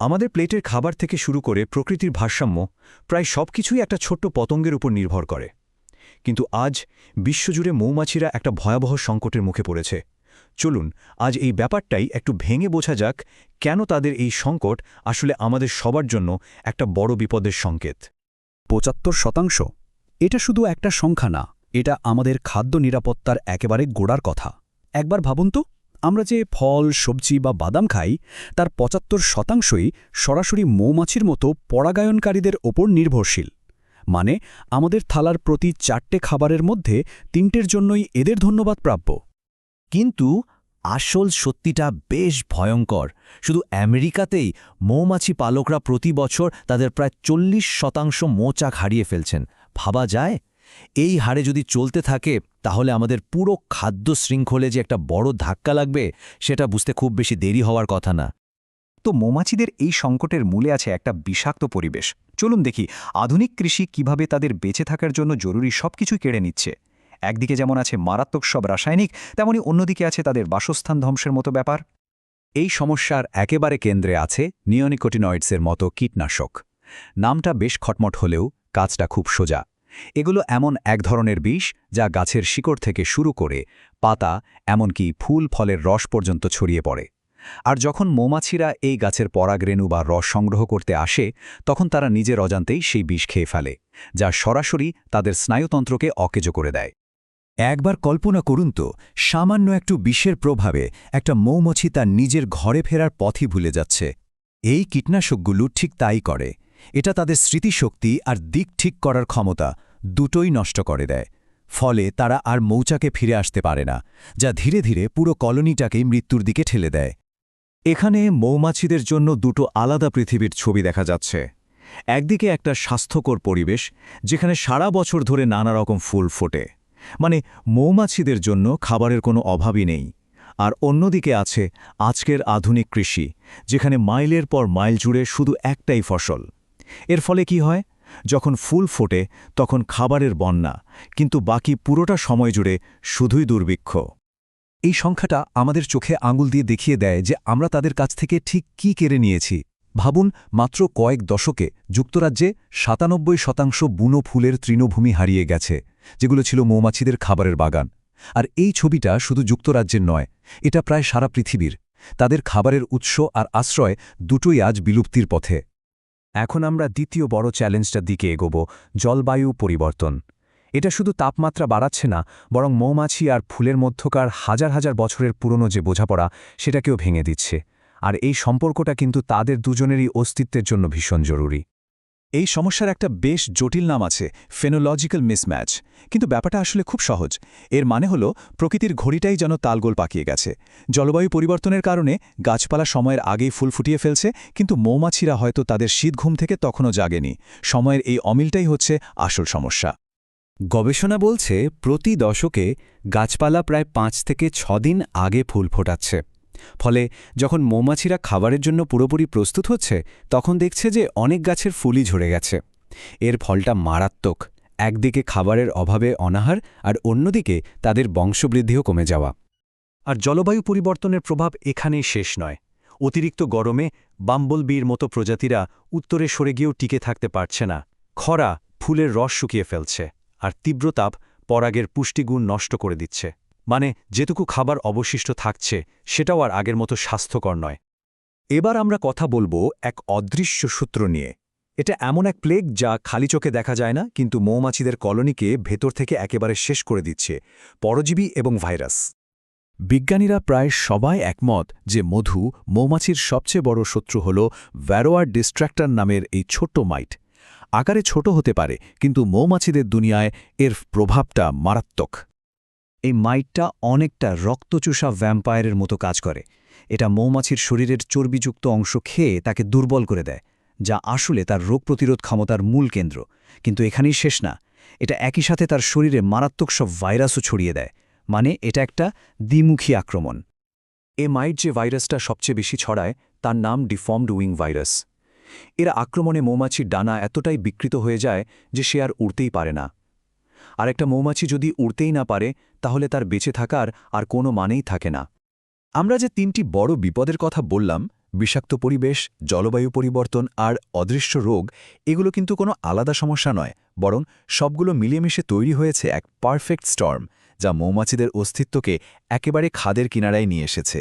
আমাদের প্লেটের খাবার থেকে শুরু করে প্রকৃতির ভারসাম্য প্রায় সবকিছুই একটা ছোট্ট পতঙ্গের উপর নির্ভর করে। কিন্তু আজ বিশ্বজুড়ে মৌমাছিরা একটা ভয়াবহ সংকটের মুখে পড়েছে। চলুন আজ এই ব্যাপারটাই একটু ভেঙে বোঝা যাক, কেন তাদের এই সংকট আসলে আমাদের সবার জন্য একটা বড় বিপদের সংকেত। ৭৫%? এটা শুধু একটা সংখ্যা না, এটা আমাদের খাদ্য নিরাপত্তার একেবারে গোড়ার কথা। একবার ভাবুন তো, আমরা যে ফল, সবজি বা বাদাম খাই, তার ৭৫%ই সরাসরি মৌমাছির মতো পরাগায়নকারীদের ওপর নির্ভরশীল। মানে আমাদের থালার প্রতি ৪টে খাবারের মধ্যে ৩টের জন্যই এদের ধন্যবাদ প্রাপ্য। কিন্তু আসল সত্যিটা বেশ ভয়ঙ্কর। শুধু আমেরিকাতেই মৌমাছি পালকরা প্রতি বছর তাদের প্রায় ৪০% মৌচাক হারিয়ে ফেলছেন। ভাবা যায়? এই হারে যদি চলতে থাকে তাহলে আমাদের পুরো খাদ্য শৃঙ্খলে যে একটা বড় ধাক্কা লাগবে, সেটা বুঝতে খুব বেশি দেরি হওয়ার কথা না। তো মৌমাছিদের এই সংকটের মূলে আছে একটা বিষাক্ত পরিবেশ। চলুন দেখি আধুনিক কৃষি কিভাবে তাদের বেঁচে থাকার জন্য জরুরি সবকিছুই কেড়ে নিচ্ছে। একদিকে যেমন আছে মারাত্মক সব রাসায়নিক, তেমনি অন্যদিকে আছে তাদের বাসস্থান ধ্বংসের মতো ব্যাপার। এই সমস্যার একেবারে কেন্দ্রে আছে নিওনিকোটিনয়েডসের মতো কীটনাশক। নামটা বেশ খটমট হলেও কাজটা খুব সোজা। এগুলো এমন এক ধরনের বিষ যা গাছের শিকড় থেকে শুরু করে পাতা, এমনকি ফুল ফলের রস পর্যন্ত ছড়িয়ে পড়ে। আর যখন মৌমাছিরা এই গাছের পরাগরেণু বা রস সংগ্রহ করতে আসে, তখন তারা নিজের অজান্তেই সেই বিষ খেয়ে ফেলে, যা সরাসরি তাদের স্নায়ুতন্ত্রকে অকেজো করে দেয়। একবার কল্পনা করুন তো, সামান্য একটু বিষের প্রভাবে একটা মৌমাছি তার নিজের ঘরে ফেরার পথই ভুলে যাচ্ছে। এই কীটনাশকগুলো ঠিক তাই করে। এটা তাদের স্মৃতিশক্তি আর দিক ঠিক করার ক্ষমতা দুটোই নষ্ট করে দেয়। ফলে তারা আর মৌচাকে ফিরে আসতে পারে না, যা ধীরে ধীরে পুরো কলোনিটাকেই মৃত্যুর দিকে ঠেলে দেয়। এখানে মৌমাছিদের জন্য দুটো আলাদা পৃথিবীর ছবি দেখা যাচ্ছে। একদিকে একটা স্বাস্থ্যকর পরিবেশ, যেখানে সারা বছর ধরে নানা রকম ফুল ফোটে, মানে মৌমাছিদের জন্য খাবারের কোনো অভাবই নেই। আর অন্যদিকে আছে আজকের আধুনিক কৃষি, যেখানে মাইলের পর মাইল জুড়ে শুধু একটাই ফসল। এর ফলে কি হয়? যখন ফুল ফোটে তখন খাবারের বন্যা, কিন্তু বাকি পুরোটা সময় জুড়ে শুধুই দুর্ভিক্ষ। এই সংখ্যাটা আমাদের চোখে আঙুল দিয়ে দেখিয়ে দেয় যে আমরা তাদের কাছ থেকে ঠিক কী কেড়ে নিয়েছি। ভাবুন, মাত্র কয়েক দশকে যুক্তরাজ্যে ৯৭% বুনো ফুলের তৃণভূমি হারিয়ে গেছে, যেগুলো ছিল মৌমাছিদের খাবারের বাগান। আর এই ছবিটা শুধু যুক্তরাজ্যের নয়, এটা প্রায় সারা পৃথিবীর। তাদের খাবারের উৎস আর আশ্রয় দুটোই আজ বিলুপ্তির পথে। এখন আমরা দ্বিতীয় বড় চ্যালেঞ্জটার দিকে এগোব, জলবায়ু পরিবর্তন। এটা শুধু তাপমাত্রা বাড়াচ্ছে না, বরং মৌমাছি আর ফুলের মধ্যকার হাজার হাজার বছরের পুরনো যে বোঝাপড়া, সেটাকেও ভেঙে দিচ্ছে। আর এই সম্পর্কটা কিন্তু তাদের দুজনেরই অস্তিত্বের জন্য ভীষণ জরুরি। এই সমস্যার একটা বেশ জটিল নাম আছে, ফেনোলজিক্যাল মিসম্যাচ। কিন্তু ব্যাপারটা আসলে খুব সহজ। এর মানে হলো প্রকৃতির ঘড়িটাই যেন তালগোল পাকিয়ে গেছে। জলবায়ু পরিবর্তনের কারণে গাছপালা সময়ের আগেই ফুল ফুটিয়ে ফেলছে, কিন্তু মৌমাছিরা হয়তো তাদের শীত ঘুম থেকে তখনও জাগেনি। সময়ের এই অমিলটাই হচ্ছে আসল সমস্যা। গবেষণা বলছে প্রতি দশকে গাছপালা প্রায় ৫ থেকে ৬ দিন আগে ফুল ফোটাচ্ছে। ফলে যখন মৌমাছিরা খাবারের জন্য পুরোপুরি প্রস্তুত হচ্ছে, তখন দেখছে যে অনেক গাছের ফুলই ঝরে গেছে। এর ফলটা মারাত্মক। একদিকে খাবারের অভাবে অনাহার, আর অন্যদিকে তাদের বংশবৃদ্ধিও কমে যাওয়া। আর জলবায়ু পরিবর্তনের প্রভাব এখানেই শেষ নয়। অতিরিক্ত গরমে বাম্বলবির মতো প্রজাতিরা উত্তরে সরে গিয়েও টিকে থাকতে পারছে না। খরা ফুলের রস শুকিয়ে ফেলছে, আর তীব্র তাপ পরাগের পুষ্টিগুণ নষ্ট করে দিচ্ছে। মানে যেটুকু খাবার অবশিষ্ট থাকছে, সেটাও আর আগের মতো স্বাস্থ্যকর নয়। এবার আমরা কথা বলবো এক অদৃশ্য সূত্র নিয়ে। এটা এমন এক প্লেগ যা খালি চোখে দেখা যায় না, কিন্তু মৌমাছিদের কলোনিকে ভেতর থেকে একেবারে শেষ করে দিচ্ছে। পরজীবী এবং ভাইরাস। বিজ্ঞানীরা প্রায় সবাই একমত যে মধু, মৌমাছির সবচেয়ে বড় শত্রু হল ভ্যারোয়া ডিস্ট্র্যাক্টর নামের এই ছোট্ট মাইট। আকারে ছোট হতে পারে, কিন্তু মৌমাছিদের দুনিয়ায় এর প্রভাবটা মারাত্মক। এই মাইটটা অনেকটা রক্তচোষা ভ্যাম্পায়ারের মতো কাজ করে। এটা মৌমাছির শরীরের চর্বিযুক্ত অংশ খেয়ে তাকে দুর্বল করে দেয়, যা আসলে তার রোগ প্রতিরোধ ক্ষমতার মূল কেন্দ্র। কিন্তু এখানেই শেষ না, এটা একই সাথে তার শরীরে মারাত্মক সব ভাইরাসও ছড়িয়ে দেয়। মানে এটা একটা দ্বিমুখী আক্রমণ। এ মাইট যে ভাইরাসটা সবচেয়ে বেশি ছড়ায়, তার নাম ডিফর্মড উইং ভাইরাস। এরা আক্রমণে মৌমাছির ডানা এতটাই বিকৃত হয়ে যায় যে সে আর উড়তেই পারে না। আর একটা মৌমাছি যদি উড়তেই না পারে, তাহলে তার বেঁচে থাকার আর কোনো মানেই থাকে না। আমরা যে ৩টি বড় বিপদের কথা বললাম, বিষাক্ত পরিবেশ, জলবায়ু পরিবর্তন আর অদৃশ্য রোগ এগুলো কিন্তু কোনো আলাদা সমস্যা নয়, বরং সবগুলো মিলেমিশে তৈরি হয়েছে এক পারফেক্ট স্টর্ম, যা মৌমাছিদের অস্তিত্বকে একেবারে খাদের কিনারায় নিয়ে এসেছে।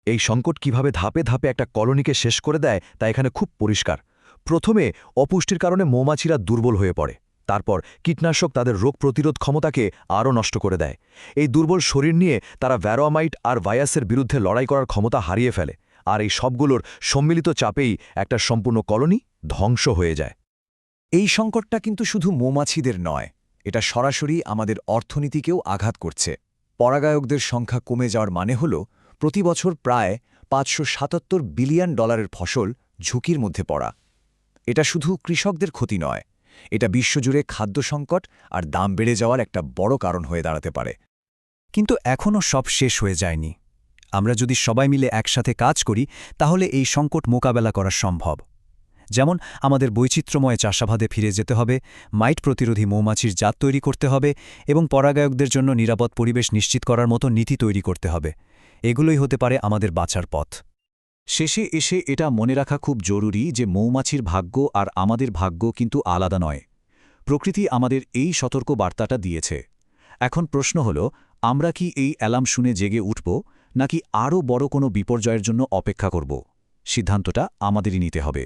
এই সংকট কিভাবে ধাপে ধাপে একটা কলোনিকে শেষ করে দেয় তা এখানে খুব পরিষ্কার। প্রথমে অপুষ্টির কারণে মৌমাছিরা দুর্বল হয়ে পড়ে। তারপর কীটনাশক তাদের রোগ প্রতিরোধ ক্ষমতাকে আরও নষ্ট করে দেয়। এই দুর্বল শরীর নিয়ে তারা ভ্যারোমাইট আর ভাইরাসের বিরুদ্ধে লড়াই করার ক্ষমতা হারিয়ে ফেলে, আর এই সবগুলোর সম্মিলিত চাপেই একটা সম্পূর্ণ কলোনি ধ্বংস হয়ে যায়। এই সংকটটা কিন্তু শুধু মৌমাছিদের নয়, এটা সরাসরি আমাদের অর্থনীতিকেও আঘাত করছে। পরাগায়কদের সংখ্যা কমে যাওয়ার মানে হল প্রতি বছর প্রায় $577 বিলিয়ন ফসল ঝুঁকির মধ্যে পড়া। এটা শুধু কৃষকদের ক্ষতি নয়, এটা বিশ্বজুড়ে খাদ্য সংকট আর দাম বেড়ে যাওয়ার একটা বড় কারণ হয়ে দাঁড়াতে পারে। কিন্তু এখনও সব শেষ হয়ে যায়নি। আমরা যদি সবাই মিলে একসাথে কাজ করি তাহলে এই সংকট মোকাবেলা করা সম্ভব। যেমন আমাদের বৈচিত্র্যময় চাষাবাদে ফিরে যেতে হবে, মাইট প্রতিরোধী মৌমাছির জাত তৈরি করতে হবে এবং পরাগায়কদের জন্য নিরাপদ পরিবেশ নিশ্চিত করার মতো নীতি তৈরি করতে হবে। এগুলোই হতে পারে আমাদের বাঁচার পথ। শেষে এসে এটা মনে রাখা খুব জরুরি যে মৌমাছির ভাগ্য আর আমাদের ভাগ্য কিন্তু আলাদা নয়। প্রকৃতি আমাদের এই সতর্ক বার্তাটা দিয়েছে। এখন প্রশ্ন হল, আমরা কি এই অ্যালার্ম শুনে জেগে উঠব, নাকি আরও বড় কোনো বিপর্যয়ের জন্য অপেক্ষা করব? সিদ্ধান্তটা আমাদেরই নিতে হবে।